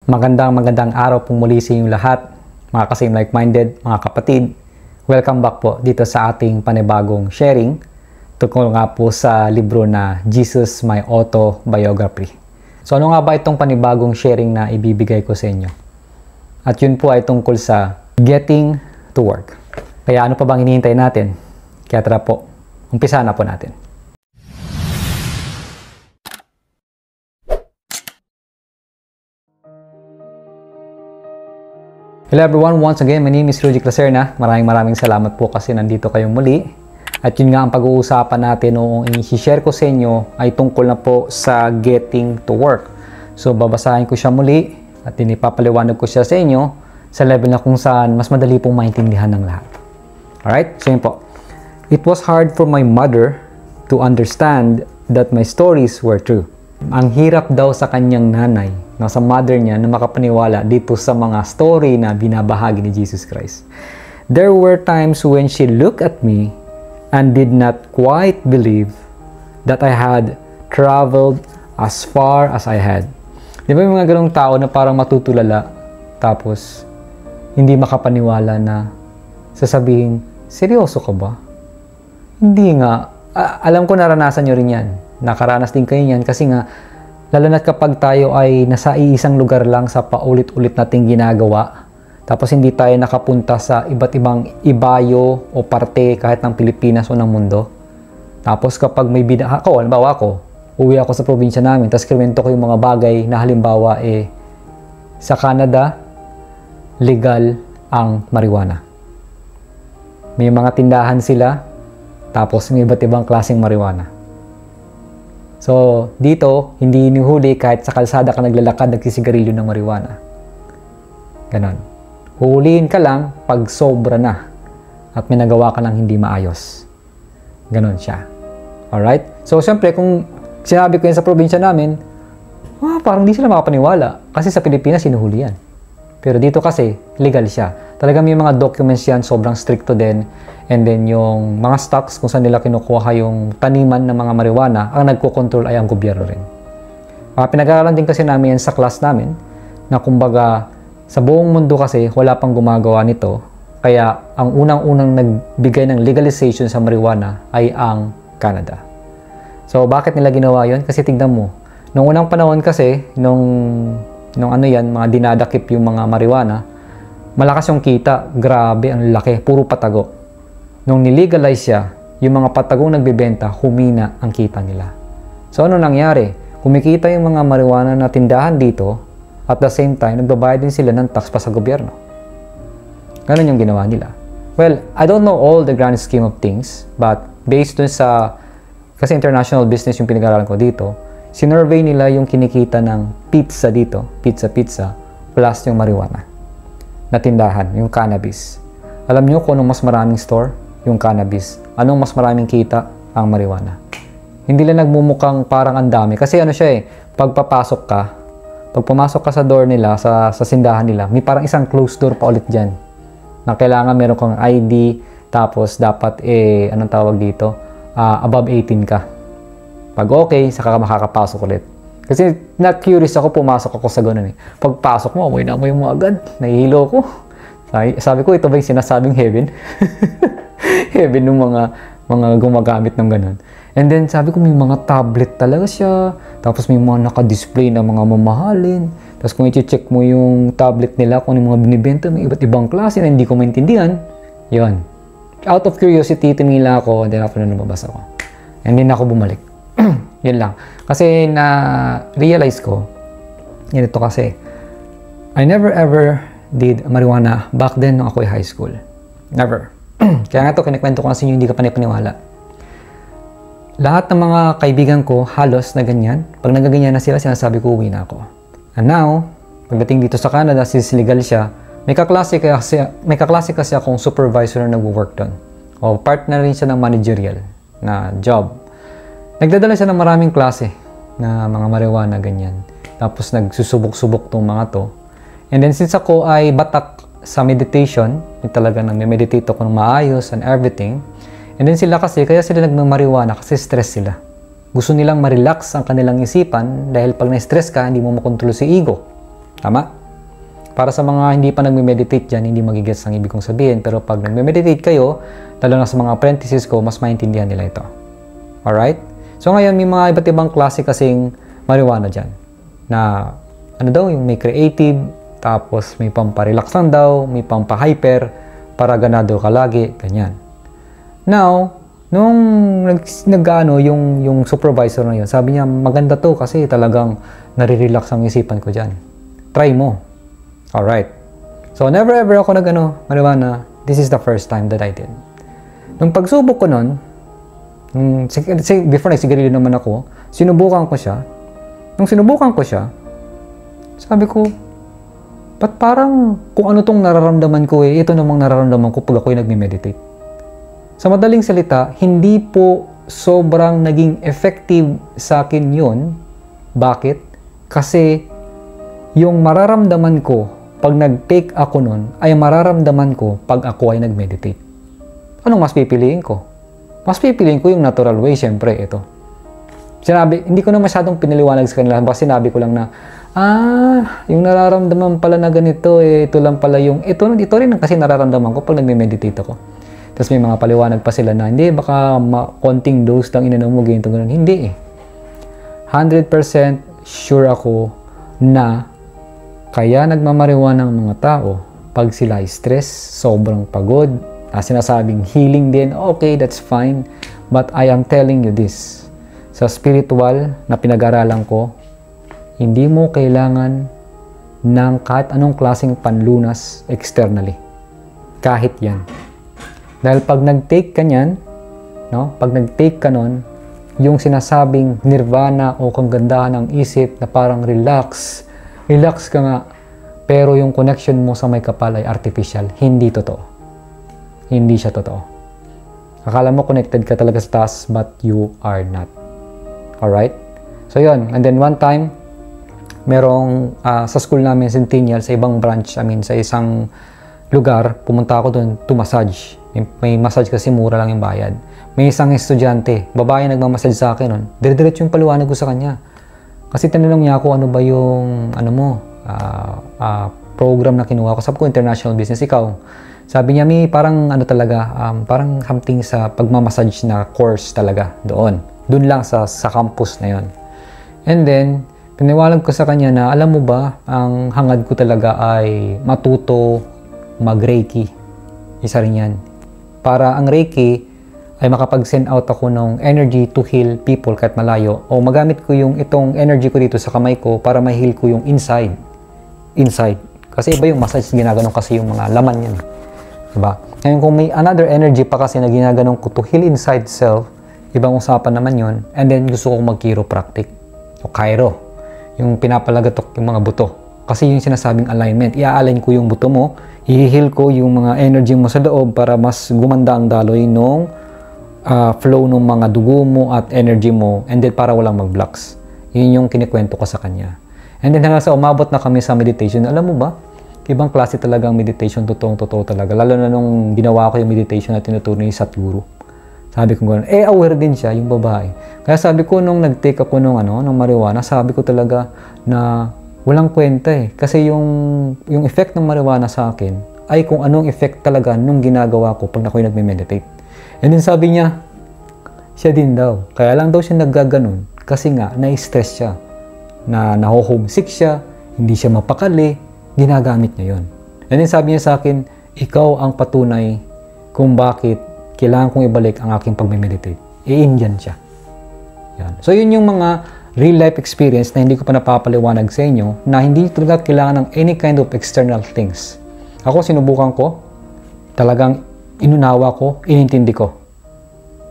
Magandang araw po muli sa inyong lahat, mga kasing like-minded, mga kapatid. Welcome back po dito sa ating panibagong sharing tungkol nga po sa libro na Jesus My Autobiography. So ano nga ba itong panibagong sharing na ibibigay ko sa inyo? At yun po ay tungkol sa getting to work. Kaya ano pa bang hinihintay natin? Kaya tara po, umpisa na po natin. Hello everyone, once again, my name is Rudy Claserna. Maraming salamat po kasi nandito kayong muli. At yun nga ang pag-uusapan natin o i-share ko sa inyo ay tungkol na po sa getting to work. So babasahin ko siya muli at ipapaliwanag ko siya sa inyo sa level na kung saan mas madali pong maintindihan ng lahat. Alright, so yun po. It was hard for my mother to understand that my stories were true. Ang hirap daw sa kanyang nanay, sa mother niya, na makapaniwala dito sa mga story na binabahagi ni Jesus Christ. There were times when she looked at me and did not quite believe that I had traveled as far as I had. Di ba yung mga ganong tao na parang matutulala tapos hindi makapaniwala na sasabihin, seryoso ka ba? Hindi nga. Alam ko naranasan nyo rin yan. Nakaranas din kayo yan kasi nga lalo na kapag tayo ay nasa iisang lugar lang sa paulit-ulit nating ginagawa tapos hindi tayo nakapunta sa iba't ibang ibayo o parte kahit ng Pilipinas o ng mundo. Tapos kapag may halimbawa ako, uwi ako sa probinsya namin tapos kinuwento ko yung mga bagay na halimbawa sa Canada, legal ang marijuana. May mga tindahan sila tapos may iba't ibang klaseng marijuana. So, dito, hindi inihuli kahit sa kalsada ka naglalakad, nagsisigarilyo ng marijuana. Ganon. Huhulihin ka lang pag sobra na at may nagawa ka lang hindi maayos. Ganon siya. Alright? So, siyempre, kung sinabi ko yan sa probinsya namin, parang di sila makapaniwala kasi sa Pilipinas, sinuhuli yan. Pero dito kasi, legal siya. Talagang may mga documents yan, sobrang stricto din. And then yung mga stocks kung saan nila kinukuha yung taniman ng mga marijuana, ang nagko-control ay ang gobyerno rin. Pinag-aaralan din kasi namin yan sa class namin na kumbaga sa buong mundo kasi wala pang gumagawa nito. Kaya ang unang-unang nagbigay ng legalization sa marijuana ay ang Canada. So bakit nila ginawa yun? Kasi tignan mo, nung unang panahon kasi, nung mga dinadakip yung mga marijuana, malakas yung kita, grabe, ang laki, puro patago. Nung nilegalize siya, yung mga patagong nagbebenta, humina ang kita nila. So ano nangyari? Kumikita yung mga marijuana na tindahan dito, at the same time, nagbabayad din sila ng tax pa sa gobyerno. Ganun yung ginawa nila. Well, I don't know all the grand scheme of things, but based dun kasi international business yung pinag-aralan ko dito, sinurvey nila yung kinikita ng pizza dito, pizza, plus yung marijuana na tindahan, yung cannabis. Alam nyo kung anong mas maraming store? Yung cannabis. Anong mas maraming kita? Ang marijuana. Hindi lang nagmumukhang parang ang dami. Kasi ano siya pag pumasok ka sa door nila, sa sindahan nila, may parang isang closed door pa ulit dyan. Na kailangan meron kang ID, tapos dapat anong tawag dito? Above 18 ka. Pag okay, saka ka makakapasok ulit. Kasi na-curious ako, pumasok ako sa ganun Pagpasok mo, amoy na amoy mo agad. Nahihilo ko. Sabi ko, ito ba yung sinasabing heaven? Heaven ng mga gumagamit ng ganun. And then sabi ko, may mga tablet talaga siya. Tapos may mga naka-display na mga mamahalin. Tapos kung i-check mo yung tablet nila, kung yung mga binibenta, may iba't ibang klase na hindi ko maintindihan. Yun. Out of curiosity, tumila ako. And then after na lumabas ako. And then ako bumalik. Yun lang. Kasi na-realize ko, yun ito kasi, I never ever did marijuana back then nung ako high school. Never. Kaya nga ito, kinikwento ko kasi hindi ka panipaniwala. Lahat ng mga kaibigan ko, halos na ganyan. Pag nagaganyan na sila, sinasabi ko, uwi na ako. And now, pagdating dito sa Canada, since legal siya, may kaklase kasi akong supervisor na nag-work doon. O partner rin siya ng managerial na job. Nagdadala siya ng maraming klase na mga marijuana, ganyan. Tapos nagsusubok-subok tong mga to. And then since ako ay batak sa meditation, talaga nag-meditate ako ng maayos and everything. And then sila kasi, kaya sila nagmamarijuana kasi stress sila. Gusto nilang ma-relax ang kanilang isipan dahil pag na-stress ka, hindi mo makontrol si ego. Tama? Para sa mga hindi pa nagme-meditate dyan, hindi magigets ang ibig kong sabihin. Pero pag nagme-meditate kayo, lalo na sa mga apprentices ko, mas maintindihan nila ito. Alright? So ngayon, may mga iba't ibang klase kasing marijuana dyan. Na, ano daw, yung may creative, tapos may pamparelaxan daw, may pampahyper, para ganado ka lagi, ganyan. Now, nung yung supervisor na yun, sabi niya, maganda to kasi talagang nare-relax ang isipan ko dyan. Try mo. Alright. So, never ever ako marijuana. This is the first time that I did. Nung pagsubok ko nun, before nagsigarilyo naman ako, sinubukan ko siya. Nung sinubukan ko siya, sabi ko, ba't parang kung ano tong nararamdaman ko ito namang nararamdaman ko pag ako'y nagme-meditate. Sa madaling salita, hindi po sobrang naging effective sa akin yun. Bakit? Kasi yung mararamdaman ko pag nag-take ako nun, ay mararamdaman ko pag ako ay nag-meditate. Anong mas pipiliin ko? Mas pipiliin ko yung natural way, syempre, ito. Hindi ko na masyadong pinaliwanag sa kanila, basta sinabi ko lang na, yung nararamdaman pala na ganito, ito lang pala yung, ito rin kasi nararamdaman ko pag nag-meditate ako. Tapos may mga paliwanag pa sila na, hindi, baka konting dose lang inanom mo, ganito, ganun. Hindi 100% sure ako na kaya nagmamarijuana ng mga tao pag sila ay stress, sobrang pagod, sinasabing healing din, okay, that's fine. But I am telling you this, sa spiritual na pinag-aralan ko, hindi mo kailangan ng kahit anong klaseng panlunas externally. Kahit yan. Dahil pag nag-take ka nyan, pag nag-take ka nun, yung sinasabing nirvana o kagandahan ng isip na parang relax ka nga, pero yung connection mo sa may kapal ay artificial. Hindi totoo. Hindi siya totoo. Akala mo connected ka talaga sa taas, but you are not. Alright? So yun. And then one time, merong sa school namin, Centennial, sa ibang branch, sa isang lugar, pumunta ako doon to massage. May massage kasi mura lang yung bayad. May isang estudyante, babae nagmamassage sa akin nun. Dire-diretso yung paliwanag ko sa kanya. Kasi tinanong niya ako, ano ba yung program na kinuha ko. Sabi ko, international business. Ikaw, sabi niya, may parang parang something sa pagmamassage na course talaga doon. Doon lang sa campus na yon. And then, piniwalag ko sa kanya na, alam mo ba, ang hangad ko talaga ay matuto mag-Reiki. Isa rin yan. Para ang Reiki ay makapag-send out ako ng energy to heal people kahit malayo. O magamit ko yung itong energy ko dito sa kamay ko para ma-heal ko yung inside. Kasi iba yung massage, ginaganon kasi yung mga laman yan. Diba? Ngayon kung may another energy pa kasi na ginaganon ko to heal inside self, ibang usapan naman yun. And then gusto ko mag-chiropractic. O chiro. Yung pinapalagatok yung mga buto. Kasi yung sinasabing alignment, i-align ko yung buto mo, i-heal ko yung mga energy mo sa loob para mas gumanda ang daloy nung flow ng mga dugo mo at energy mo, and then para walang mag-blocks. Yun yung kinikwento ko sa kanya. And then hanggang sa umabot na kami sa meditation, alam mo ba, ibang klase talaga ang meditation, totoo talaga. Lalo na nung ginawa ko yung meditation na tinuturo ni Satguru. Sabi ko gano'n, aware din siya, yung babae. Kaya sabi ko, nung nag-take ako ng marijuana, sabi ko talaga na walang kwenta Kasi yung effect ng marijuana sa akin, ay kung anong effect talaga nung ginagawa ko pag ako'y nagme-meditate. And then sabi niya, siya din daw. Kaya lang daw siya naggaganon kasi nga, na-stress siya. Na-homesick siya, hindi siya mapakali, ginagamit niya yun. And then sabi niya sa akin, ikaw ang patunay kung bakit kailangan kong ibalik ang aking pagme-meditate. Indian siya. Yan. So yun yung mga real life experience na hindi ko pa napapaliwanag sa inyo na hindi talaga kailangan ng any kind of external things. Ako sinubukan ko, talagang inunawa ko, inintindi ko.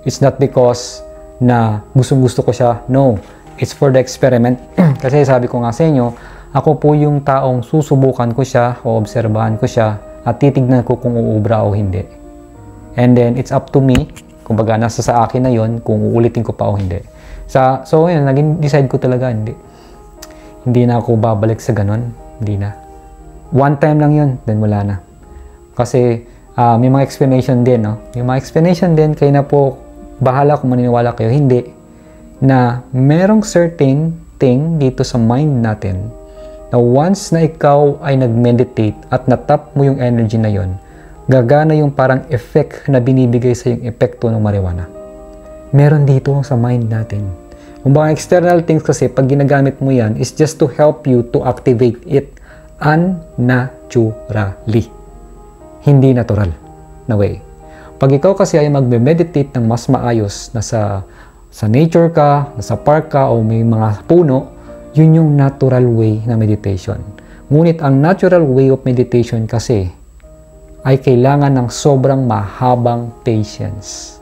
It's not because na gustong-gusto ko siya. No, it's for the experiment. Kasi sabi ko nga sa inyo, ako po yung taong susubukan ko siya o obserbahan ko siya at titignan ko kung uubra o hindi. And then, it's up to me, kumbaga nasa sa akin na yon kung uulitin ko pa o hindi. So, yun, naging decide ko talaga, hindi na ako babalik sa ganon. Hindi na. One time lang yun, then wala na. Kasi, may mga explanation din, Yung mga explanation din, kayo na po bahala kung maniniwala kayo, hindi. Na merong certain thing dito sa mind natin na once na ikaw ay nag-meditate at natap mo yung energy na yon, gagana yung parang effect na binibigay sa yung epekto ng marijuana. Meron dito sa mind natin. Kung mga external things kasi, pag ginagamit mo yan, is just to help you to activate it unnaturally. Hindi natural na way. Pag ikaw kasi ay magme-meditate ng mas maayos, nasa nature ka, nasa park ka, o may mga puno, yun yung natural way na meditation. Ngunit ang natural way of meditation kasi ay kailangan ng sobrang mahabang patience.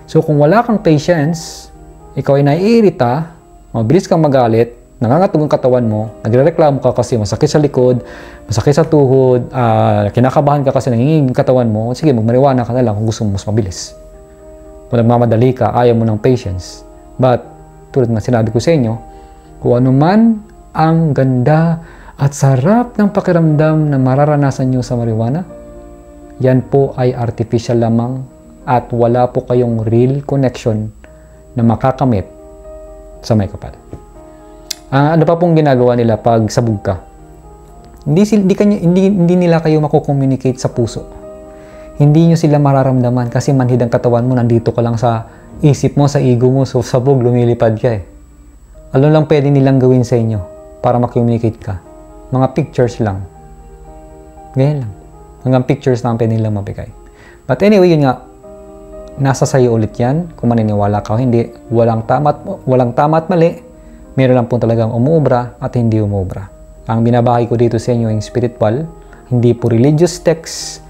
So kung wala kang patience, ikaw ay naiirita, mabilis kang magalit, nangangatog ang katawan mo, nagrereklamo ka kasi masakit sa likod, masakit sa tuhod, kinakabahan ka kasi nangingig ang katawan mo, sige, magmariwana ka na lang kung gusto mo mas mabilis. Kung nagmamadali ka, ayaw mo ng patience. But, tulad na sinabi ko sa inyo, kung ano man ang ganda at sarap ng pakiramdam na mararanasan nyo sa marijuana, yan po ay artificial lamang at wala po kayong real connection na makakamit sa may kapal. Ano pa pong ginagawa nila pag sabog ka? Hindi nila kayo mako-communicate sa puso. Hindi nyo sila mararamdaman kasi manhid ang katawan mo, nandito ka lang sa isip mo, sa ego mo, so sabog, lumilipad ka eh. Ano lang pwede nilang gawin sa inyo para makommunicate ka? Mga pictures lang. Ganyan lang. Hanggang pictures lang pwede nilang mabigay. But anyway, yun nga, nasa sayo ulit yan, kung maniniwala ka o hindi. Walang tama at mali. Meron lang po talagang umuubra at hindi umuubra. Ang binabahagi ko dito sa inyo yung spiritual, hindi po religious text,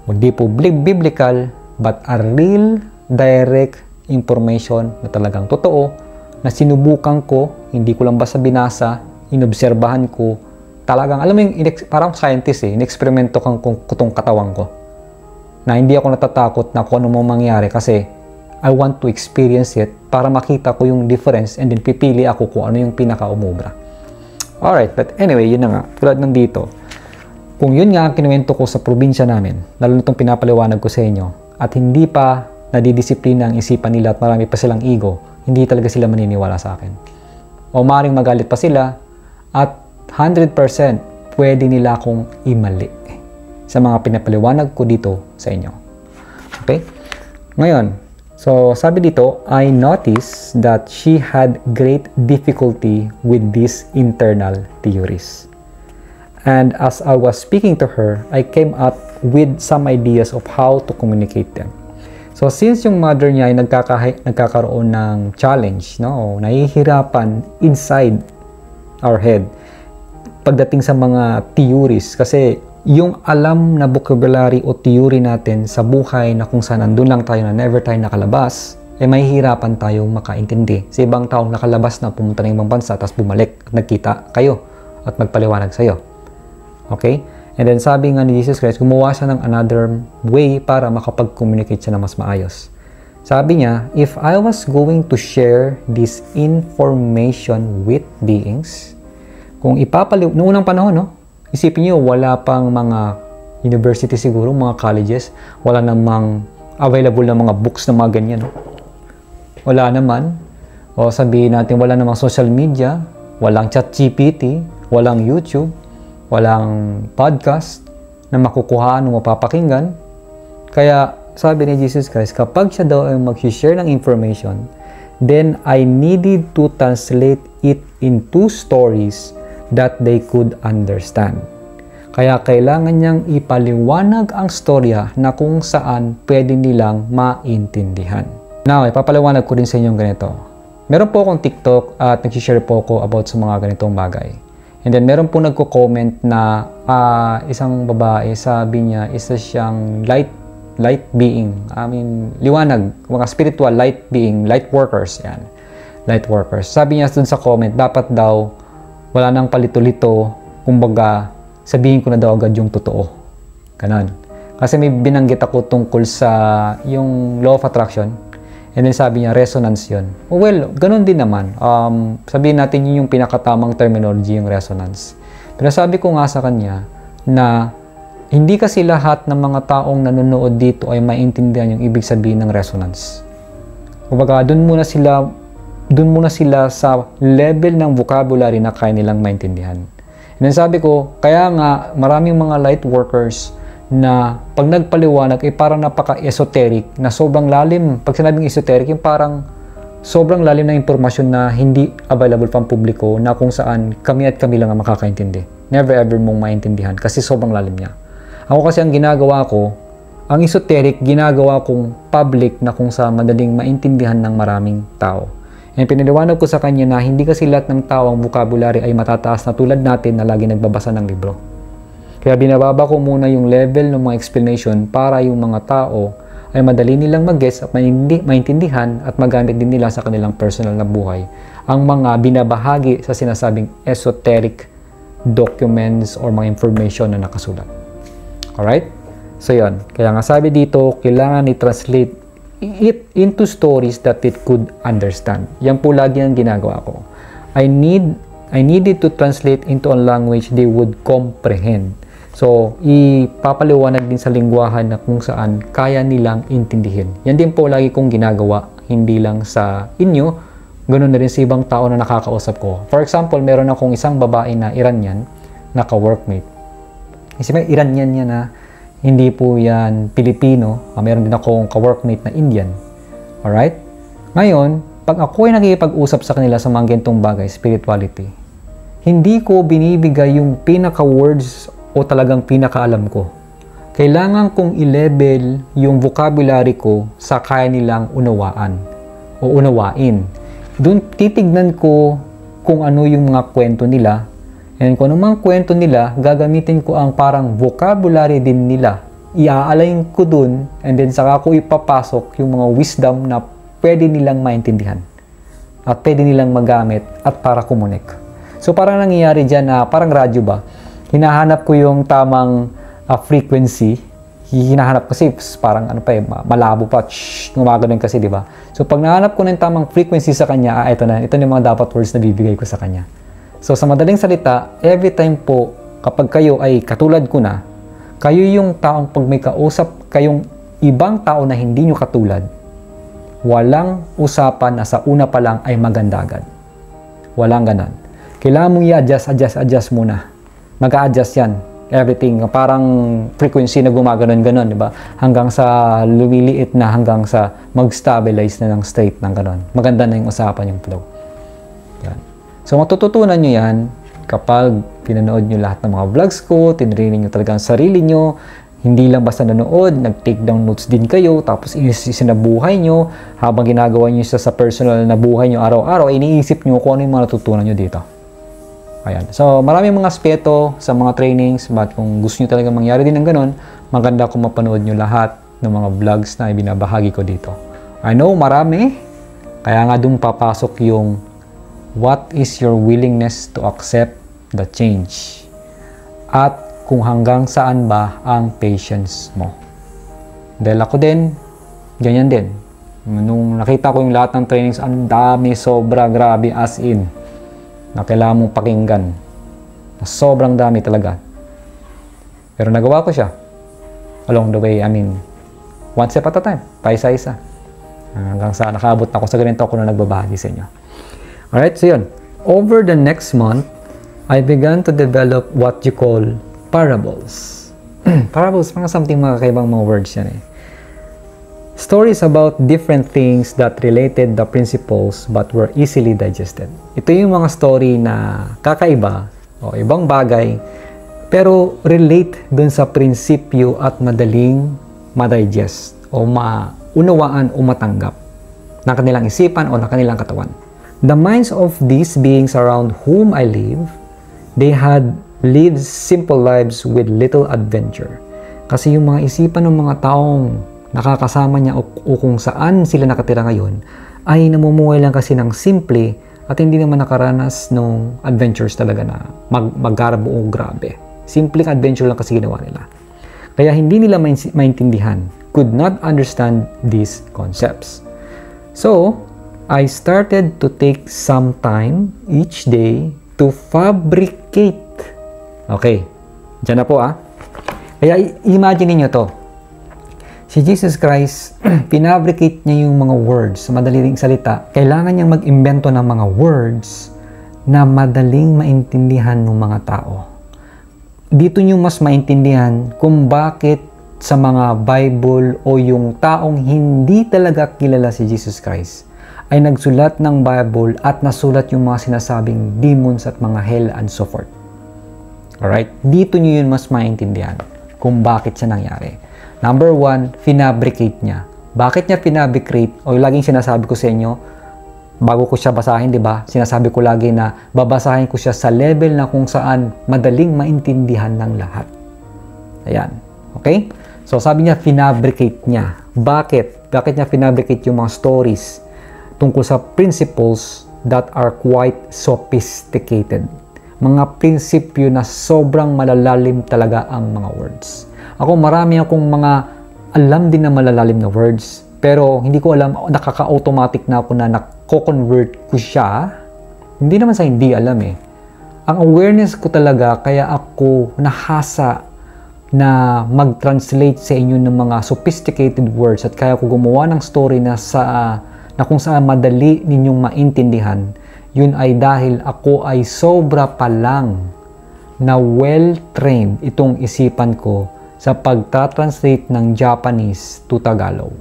hindi po biblical, but a real, direct information na talagang totoo, na sinubukan ko, hindi ko lang basta binasa, inobserbahan ko, talagang, alam mo yung, parang scientist eh, in-experimento kang kutong katawan ko. Na hindi ako natatakot na kung ano mo mangyari kasi I want to experience it para makita ko yung difference and then pipili ako kung ano yung pinaka-umubra. Alright, but anyway, yun na nga. Tulad ng dito, kung yun nga ang kinuwento ko sa probinsya namin, lalo na itong pinapaliwanag ko sa inyo, at hindi pa nadidisiplina ang isipan nila at marami pa silang ego, hindi talaga sila maniniwala sa akin. O maaaring magalit pa sila at 100% pwede nila akong imali sa mga pinapaliwanag ko dito sa inyo. Okay? Ngayon, so sabi dito, I noticed that she had great difficulty with these internal theories. And as I was speaking to her, I came up with some ideas of how to communicate them. So since yung mother niya ay nagkakaroon ng challenge, no, nahihirapan inside our head pagdating sa mga theories, kasi yung alam na vocabulary o theory natin sa buhay na kung saan nandun lang tayo na never tayo nakalabas, eh mahihirapan tayong makaintindi sa ibang taong nakalabas na pumunta ng ibang bansa tapos bumalik at nagkita kayo at magpaliwanag sa'yo. Okay? And then sabi nga ni Jesus Christ, gumawa siya ng another way para makapag-communicate siya na mas maayos. Sabi niya, if I was going to share this information with beings, kung noong unang panahon, no? Isipin niyo, wala pang mga university siguro, mga colleges, wala namang available na mga books na mga ganyan, no? Wala naman. O sabihin natin, wala namang social media, walang ChatGPT, walang YouTube, walang podcast na makukuhaan o mapapakinggan. Kaya sabi ni Jesus Christ, kapag siya daw ay mag-share ng information, then I needed to translate it into stories that they could understand. Kaya kailangan niyang ipaliwanag ang storya na kung saan pwede nilang maintindihan. Now, ipapaliwanag ko din sa inyo ganito. Meron po akong TikTok at nag-share po ako about sa mga ganitong bagay. And then meron po nagko-comment na isang babae, sabi niya, isa siyang light being. I mean, liwanag, mga spiritual light being, light workers, yan. Light workers. Sabi niya dun sa comment, dapat daw wala nang palito-lito, kumbaga, sabihin ko na daw agad yung totoo. Ganon. Kasi may binanggit ako tungkol sa yung law of attraction. And then sabi niya, resonance yun. Well, ganon din naman. Sabihin natin yun yung pinakatamang terminology, yung resonance. Pero sabi ko nga sa kanya na hindi kasi lahat ng mga taong nanonood dito ay maintindihan yung ibig sabihin ng resonance. Kumbaga, dun muna sila sa level ng vocabulary na kaya nilang maintindihan. And And sabi ko, kaya nga maraming mga light workers na pag nagpaliwanag ay parang napaka-esoteric, na sobrang lalim. Pag sinabing esoteric, yung parang sobrang lalim na impormasyon na hindi available pang publiko, na kung saan kami at kami lang ang makakaintindi. Never ever mong maintindihan kasi sobrang lalim niya. Ako kasi ang ginagawa ko, ang esoteric, ginagawa kong public na kung saan madaling maintindihan ng maraming tao. And piniliwanag ko sa kanya na hindi kasi lahat ng tao ang vocabulary ay matataas na tulad natin na lagi nagbabasa ng libro. Kaya binababa ko muna yung level ng mga explanation para yung mga tao ay madali nilang mag-gets at maintindihan at magamit din nila sa kanilang personal na buhay ang mga binabahagi sa sinasabing esoteric documents or mga information na nakasulat. Alright? So yun, kaya nga sabi dito, kailangan i-translate it into stories that it could understand. Yan po lagi ang ginagawa ko. I needed to translate into a language they would comprehend. So, ipapaliwanag din sa lingwahan na kung saan kaya nilang intindihin. Yan din po lagi kong ginagawa, hindi lang sa inyo, ganoon na rin sa ibang tao na nakakausap ko. For example, meron akong isang babae na Iranian na ka-workmate. Isipin, Iranian yan na hindi po yan Pilipino. Meron din akong ka-workmate na Indian. Alright? Ngayon, pag ako ay nakikipag-usap sa kanila sa mga ganitong bagay, spirituality, hindi ko binibigay yung pinaka-words o talagang pinaka-alam ko. Kailangan kong i-level yung vocabulary ko sa kaya nilang unawaan o unawain. Doon titignan ko kung ano yung mga kwento nila. And kung anong mga kwento nila, gagamitin ko ang parang vocabulary din nila. Ia-align ko dun, and then saka ko ipapasok yung mga wisdom na pwede nilang maintindihan. At pwede nilang magamit at para kumunik. So parang nangyayari dyan na parang radyo ba? Hinahanap ko yung tamang frequency. Hinahanap kasi parang ano pa malabo pa. Gumagano'n kasi, di ba? So pag nahanap ko ng tamang frequency sa kanya, ito na yung mga dapat words na bibigay ko sa kanya. So, sa madaling salita, every time po, kapag kayo ay katulad ko na, kayo yung taong pag may kausap kayong ibang tao na hindi nyo katulad, walang usapan na sa una pa lang ay maganda agad. Walang ganon. Kailangan mong i-adjust muna. Mag-a-adjust yan. Everything. Parang frequency na gumaganon-ganon, di ba? Hanggang sa lumiliit na, hanggang sa mag-stabilize na ng state ng ganon. Maganda na yung usapan, yung flow. Yan. So, matututunan nyo yan kapag pinanood nyo lahat ng mga vlogs ko, tinraining nyo talaga ang sarili nyo, hindi lang basta nanood, nag-take down notes din kayo, tapos isinabuhay nyo, habang ginagawa nyo sa personal na buhay nyo araw-araw, iniisip nyo kung ano yung mga natutunan nyo dito. Ayan. So, maraming mga aspeto sa mga trainings, but kung gusto nyo talaga mangyari din ng ganun, maganda kung mapanood nyo lahat ng mga vlogs na ibinabahagi ko dito. I know, marami, kaya nga doon papasok yung what is your willingness to accept the change? At kung hanggang saan ba ang patience mo? Dahil ako din, ganyan din. Nung nakita ko yung lahat ng trainings, ang dami, sobra, grabe, as in, na kailangan mong pakinggan. Sobrang dami talaga. Pero nagawa ko siya. Along the way, one step at a time, paisa-isa. Hanggang sa nakaabot na ako sa ganito ako na nagbabahagi sa inyo. Alright, so yun. Over the next month, I began to develop what you call parables. Parables, mga mga kakaibang mga words yan eh. Stories about different things that related the principles but were easily digested. Ito yung mga story na kakaiba o ibang bagay pero relate dun sa prinsipyo at madaling madigest o maunawaan o matanggap ng kanilang isipan o ng kanilang katawan. The minds of these beings around whom I live, they had lived simple lives with little adventure. Kasi yung mga isipan ng mga taong nakakasama niya o kung saan sila nakatira ngayon, ay namumuhay lang kasi ng simple at hindi naman nakaranas ng adventures talaga na maggarabo o grabe. Simpleng adventure lang kasi ginawa nila. Kaya hindi nila maintindihan, could not understand these concepts. So, I started to take some time each day to fabricate. Okay, dyan na po Kaya imagine niyo to. Si Jesus Christ, pinabricate niya yung mga words sa madaling salita. Kailangan niyang mag-imbento ng mga words na madaling maintindihan ng mga tao. dito nyo mas maintindihan kung bakit sa mga Bible o yung taong hindi talaga kilala si Jesus Christ ay nagsulat ng Bible at nasulat yung mga sinasabing demons at mga hell and so forth. Alright? Dito nyo yun mas maintindihan kung bakit siya nangyari. Number one, finabricate niya. Bakit niya finabricate? O laging sinasabi ko sa inyo, bago ko siya basahin, di ba? Sinasabi ko lagi na babasahin ko siya sa level na kung saan madaling maintindihan ng lahat. Ayan. Okay? So, sabi niya, finabricate niya. Bakit? Bakit niya finabricate yung mga stories tungkol sa principles that are quite sophisticated? Mga prinsipyo na sobrang malalalim talaga ang mga words. Ako, marami akong mga alam din na malalalim na words, pero hindi ko alam, nakaka-automatic na ako na nako-convert ko siya. Hindi naman sa hindi alam eh. Ang awareness ko talaga, kaya ako nahasa na mag-translate sa inyo ng mga sophisticated words at kaya ko gumawa ng story na kung saan madali ninyong maintindihan, yun ay dahil ako ay sobra pa lang na well-trained itong isipan ko sa pagta-translate ng Japanese to Tagalog.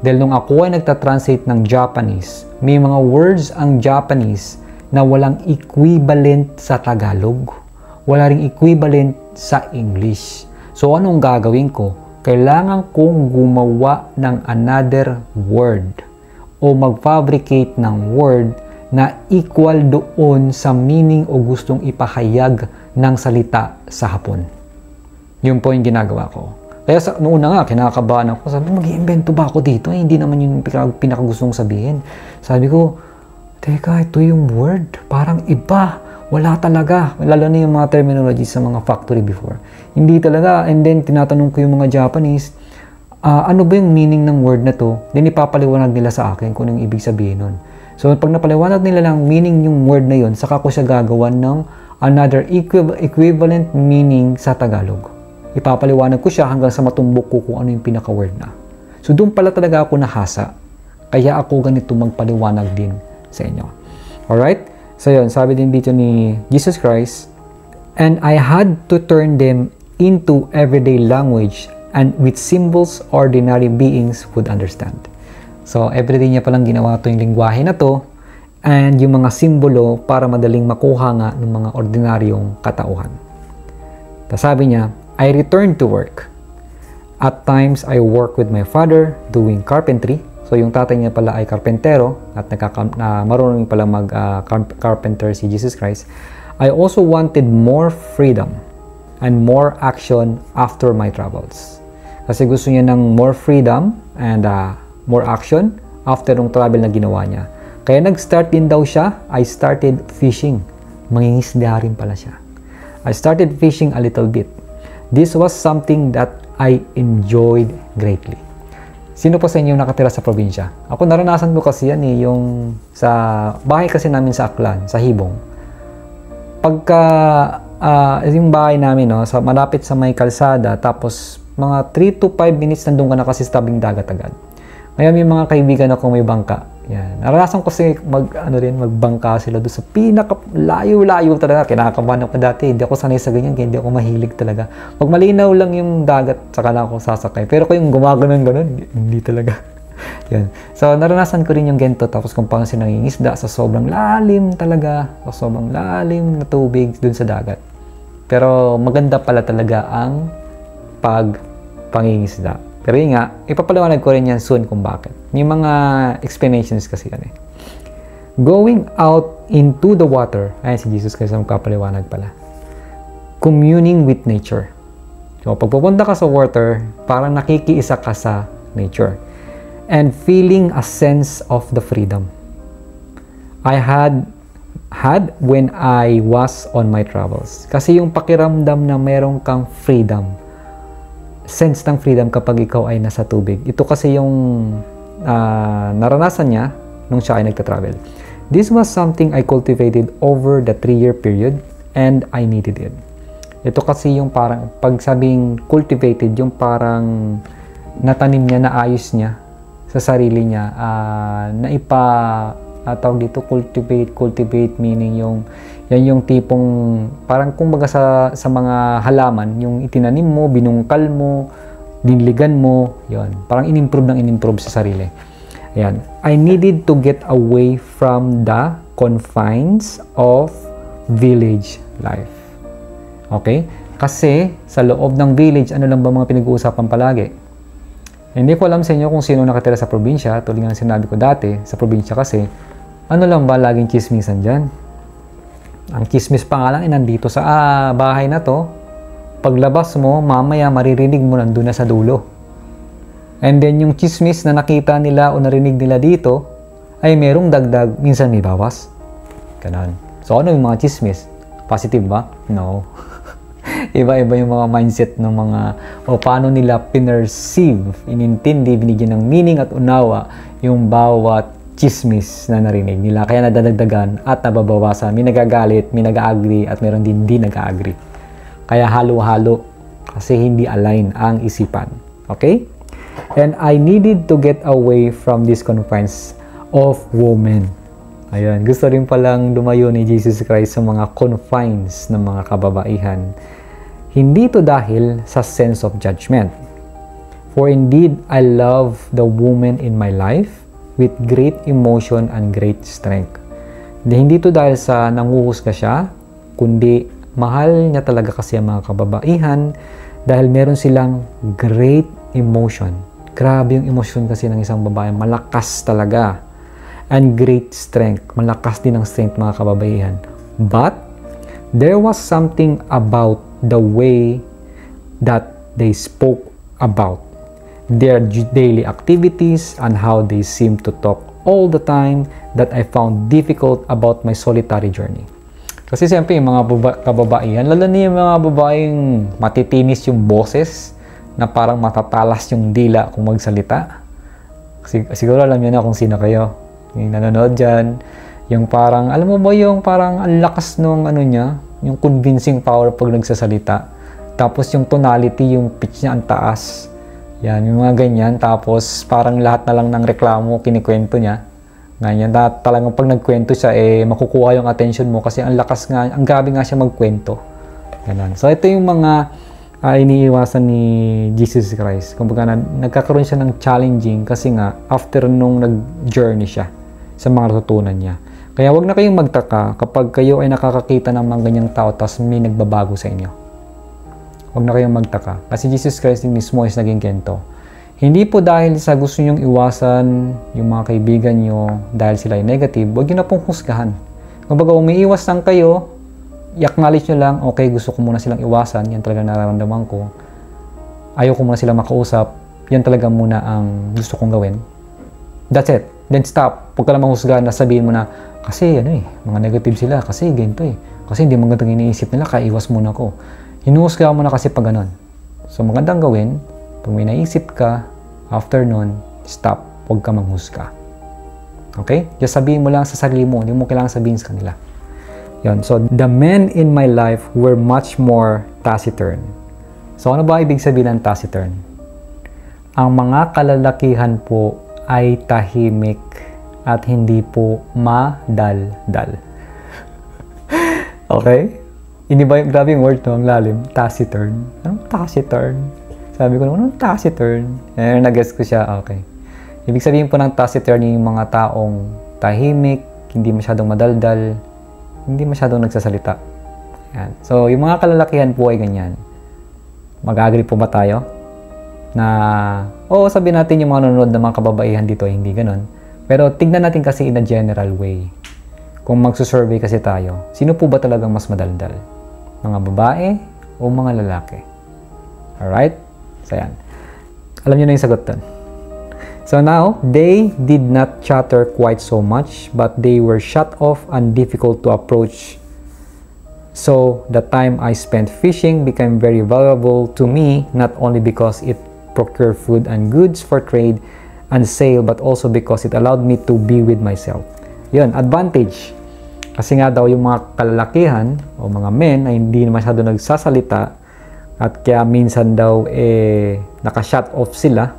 Dahil nung ako ay nagta-translate ng Japanese, may mga words ang Japanese na walang equivalent sa Tagalog, wala ring equivalent sa English. So, anong gagawin ko? Kailangan kong gumawa ng another word o mag-fabricate ng word na equal doon sa meaning o gustong ipahayag ng salita sa Hapon. Yun po yung ginagawa ko. Kaya noong una nga, kinakabahan ako. Sabi ko, mag-iimbento ba ako dito? Hindi naman yung pinakagustong sabihin. Sabi ko, teka, ito yung word. Parang iba. Wala talaga. Lalo na yung mga terminology sa mga factory before. Hindi talaga. And then, tinatanong ko yung mga Japanese, ano ba yung meaning ng word na to? Then, ipapaliwanag nila sa akin kung anong ibig sabihin nun. So, pag napaliwanag nila lang meaning yung word na yun, saka ko siya gagawan ng another equivalent meaning sa Tagalog. Ipapaliwanag ko siya hanggang sa matumbok ko kung ano yung pinaka-word na. So, doon pala talaga ako nahasa. Kaya ako ganito magpaliwanag din sa inyo. Alright? So, yun. Sabi din dito ni Jesus Christ, and I had to turn them into everyday language and with symbols ordinary beings would understand. So, everyday niya palang ginawa ito yung lingwahe na to and yung mga simbolo para madaling makuha nga ng mga ordinaryong katauhan. Tapos sabi niya, I returned to work. At times, I work with my father doing carpentry. So, yung tatay niya pala ay karpentero at marunong pala mag-carpenter si Jesus Christ. I also wanted more freedom and more action after my travels. Kasi gusto niya ng more freedom and more action after ng travel na ginawa niya. Kaya nag-start din daw siya, I started fishing. Mangingisda rin pala siya. I started fishing a little bit. This was something that I enjoyed greatly. Sino pa sa inyo nakatira sa probinsya? Ako naranasan ko kasi yan eh, yung sa bahay kasi namin sa Aklan, sa Hibong. Pagka yung bahay namin, no, malapit sa may kalsada, tapos mga 3 to 5 minutes nandun ka na kasi sa tabing dagat agad. Ngayon may mga kaibigan ako may bangka. Yan. Naranasan ko kasi magbangka sila doon sa pinaka-layo-layo talaga. Kinakabahan ako dati. Hindi ako sanay sa ganyan, kaya hindi ako mahilig talaga. Pag malinaw lang yung dagat, saka lang ako sasakay. Pero kung yung gumaganon-ganon, hindi talaga. Yan. So, naranasan ko rin yung ganito. Tapos kung paano siya nangingisda sa sobrang lalim talaga. Sa sobrang lalim na tubig dun sa dagat. Pero maganda pala talaga ang pangingisda. Pero yun nga, ipapaliwanag ko rin yan soon kung bakit. May mga explanations kasi yan eh. Going out into the water. Ayan si Jesus kasi magpapaliwanag pala. Communing with nature. So, pag pupunta ka sa water, parang nakikiisa ka sa nature. And feeling a sense of the freedom I had when I was on my travels. Kasi yung pakiramdam na meron kang freedom, sense ng freedom kapag ikaw ay nasa tubig. Ito kasi yung naranasan niya nung siya ay nagta-travel. This was something I cultivated over the 3-year period and I needed it. Ito kasi yung parang, pag sabing cultivated, yung parang natanim niya, naayos niya sa sarili niya, tawag dito, cultivate meaning yung Yan yung tipong, parang kumbaga sa mga halaman, yung itinanim mo, binungkal mo, dinligan mo, yon. Parang in-improve sa sarili. Ayan. I needed to get away from the confines of village life. Okay? Kasi sa loob ng village, ano lang ba mga pinag-uusapan palagi? Hindi ko alam sa inyo kung sino nakatira sa probinsya, tulad ng sinabi ko dati, sa probinsya kasi, ano lang ba laging chismisan dyan? Ang chismis pa nga lang, nandito sa bahay na to, paglabas mo, mamaya maririnig mo nandun na sa dulo. And then yung chismis na nakita nila o narinig nila dito, ay merong dagdag, minsan may bawas. Ganon. So ano yung mga chismis? Positive ba? No. Iba-iba yung mga mindset ng mga o paano nila pinerceive, inintindi, binigyan ng meaning at unawa yung bawat chismis na narinig nila. Kaya nadadagdagan at nababawasan. May nagagalit, may nag-agree at meron din di nag-agree. Kaya halo-halo kasi hindi align ang isipan. Okay? And I needed to get away from these confines of women. Ayan, gusto rin palang lumayo ni Jesus Christ sa mga confines ng mga kababaihan. Hindi to dahil sa sense of judgment. For indeed, I love the woman in my life with great emotion and great strength. Hindi to dahil sa nanguhusga siya, kundi mahal niya talaga kasi ang mga kababaihan dahil meron silang great emotion. Grabe yung emosyon kasi ng isang babae. Malakas talaga. And great strength. Malakas din ang strength mga kababaihan. But, there was something about the way that they spoke about their daily activities and how they seem to talk all the time that I found difficult about my solitary journey. Kasi siyempre yung mga kababaihan, lalo na yung mga babaeng matitinis yung boses na parang matatalas yung dila kung magsalita. Siguro alam niyo na kung sino kayo. Yung nanonood dyan, yung parang, alam mo ba yung parang ang lakas nung ano niya, yung convincing power pag nagsasalita. Tapos yung tonality, yung pitch niya ang taas. Yan, yung mga ganyan. Tapos parang lahat na lang ng reklamo, kinikwento niya. Ganyan. Talagang pag nagkwento siya, makukuha yung attention mo kasi ang lakas nga, ang gabi nga siya magkwento. Ganun. So ito yung mga iniiwasan ni Jesus Christ. Kumbaga nagkakaroon siya ng challenging kasi nga after nung nag-journey siya sa mga natutunan niya. Kaya wag na kayong magtaka kapag kayo ay nakakakita ng mga ganyang tao tapos may nagbabago sa inyo. Wag na kayong magtaka. Kasi Jesus Christ mismo is naging ganito. Hindi po dahil sa gusto nyong iwasan yung mga kaibigan nyo dahil sila ay negative, wag nyo na pong husgahan. Kumbaga umiiwas lang kayo, i-acknowledge nyo lang, okay, gusto ko muna silang iwasan, yan talaga nararamdaman ko. Ayaw ko muna silang makausap, yan talaga muna ang gusto kong gawin. That's it. Then stop. Huwag ka lang mahusgahan na sabihin mo na, kasi mga negative sila, kasi ganito Kasi hindi magandang iniisip nila, kaya iwas muna ko. Hinuhusgahan mo na kasi pag ganun. So magandang gawin, pag may naisip ka, after nun, stop. Huwag ka manghusga. Okay? Just sabihin mo lang sa sarili mo, hindi mo kailangan sabihin sa kanila. Yan. So, the men in my life were much more taciturn. So, ano ba ibig sabihin ng taciturn? Ang mga kalalakihan po ay tahimik at hindi po madaldal. Okay? Hindi ba, grabe yung word no, ang lalim. Taciturn. Anong taciturn? Sabi ko, anong taciturn? Nag-guess ko siya, okay. Ibig sabihin po ng taciturn yung mga taong tahimik, hindi masyadong madaldal, hindi masyadong nagsasalita. Yan. So, yung mga kalalakihan po ay ganyan. Mag-agree po ba tayo? Na, sabihin natin yung mga nanonood ng mga kababaihan dito ay hindi ganun. Pero tignan natin kasi in a general way. Kung magsusurvey kasi tayo, sino po ba talagang mas madaldal? Mga babae o mga lalaki? Alright? So, yan. Alam niyo na yung sagot dun. So now, they did not chatter quite so much, but they were shut off and difficult to approach. So, the time I spent fishing became very valuable to me, not only because it procured food and goods for trade and sale, but also because it allowed me to be with myself. Yun, advantage. Kasi nga daw yung mga kalalakihan o mga men ay hindi masyado nagsasalita at kaya minsan daw naka-shut off sila.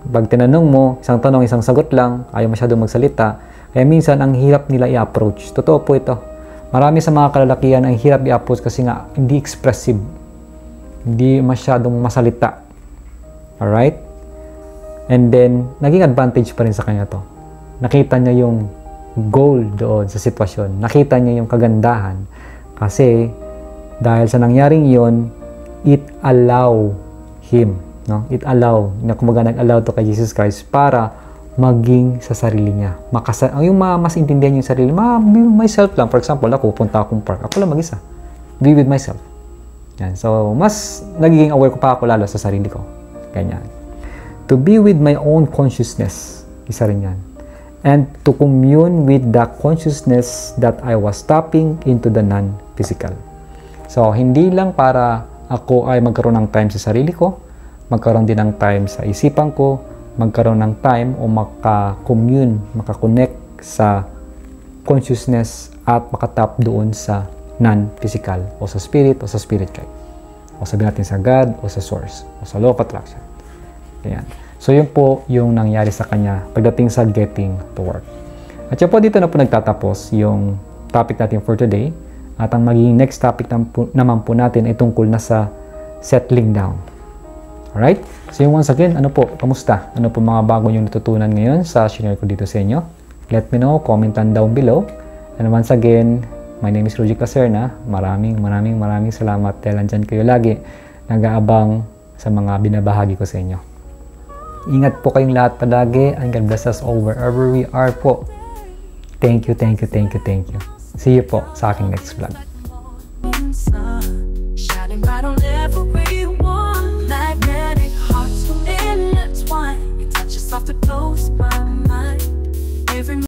Pag tinanong mo, isang tanong, isang sagot lang, ayaw masyado magsalita. Kaya minsan ang hirap nila i-approach. Totoo po ito. Marami sa mga kalalakihan ang hirap i-approach kasi nga hindi expressive. Hindi masyadong masalita. Alright? And then, naging advantage pa rin sa kanya to. Nakita niya yung goal doon sa sitwasyon. Nakita niya yung kagandahan. Kasi, dahil sa nangyaring yon, it allow him, no? It allow, na kumbaga nag-allow to kay Jesus Christ para maging sa sarili niya. Yung mas intindihan yung sarili, be myself lang. For example, ako pupunta akong park. Ako lang mag-isa. Be with myself. Yan. So, mas nagiging aware ko pa ako lalo sa sarili ko. Ganyan. To be with my own consciousness. Isa rin yan. And to commune with the consciousness that I was tapping into the non-physical. So, hindi lang para ako ay magkaroon ng time sa sarili ko, magkaroon din ng time sa isipan ko, magkaroon ng time o maka-commune, maka-connect sa consciousness at makatap doon sa non-physical o sa spirit o sa spirit guide. O sabihin natin sa God o sa source o sa law of attraction. Ayan. So, yun po yung nangyari sa kanya pagdating sa getting to work. At yun po, dito na po nagtatapos yung topic natin for today. At ang magiging next topic naman po natin ay tungkol na sa settling down. Alright? So yung once again, ano po? Kamusta? Ano po mga bago yung natutunan ngayon sa share ko dito sa inyo? Let me know, comment down below. And once again, my name is Roji Caserna. Maraming salamat dahil andyan kayo lagi nag-aabang sa mga binabahagi ko sa inyo. Ingat po kayong lahat palagi and God bless us all wherever we are po. Thank you. See you po sa aking next vlog. Shining bright on everyone, magnetic hearts will intertwine. You touch yourself to close my